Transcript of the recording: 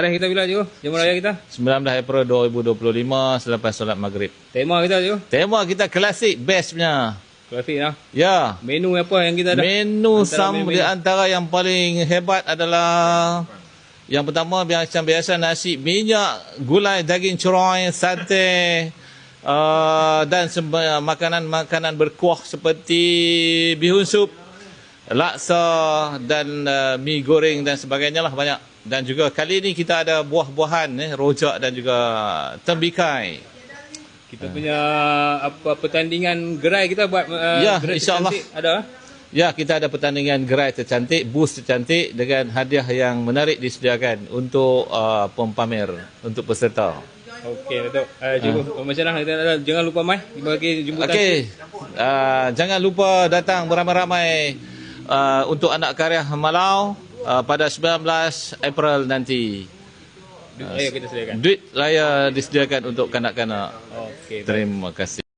Tarikh kita bila cikgu? Jamuan raya kita? 19 April 2025 selepas solat maghrib. Tema kita cikgu? Tema kita klasik, best punya. Klasik lah. Ya. Menu apa yang kita ada? Menu di antara yang paling hebat adalah yang pertama macam biasa nasi minyak, gulai daging ceroy, sate dan makanan-makanan berkuah seperti bihun sup, laksa dan mi goreng dan sebagainya lah banyak. Dan juga kali ini kita ada buah-buahan, rojak dan juga tembikai. Kita punya apa pertandingan gerai kita buat ya, gerai insya-Allah ada. Ya, kita ada pertandingan gerai tercantik, booth tercantik dengan hadiah yang menarik disediakan untuk pempamer, untuk peserta. Okey, Datuk. Cikgu, macam mana kita ada, jangan lupa mai bagi jemputan. Okey. Jangan lupa datang beramai-ramai untuk anak karya Malau pada 19 April nanti. Duit raya kita sediakan. Duit raya disediakan untuk kanak-kanak. Okey. Terima kasih.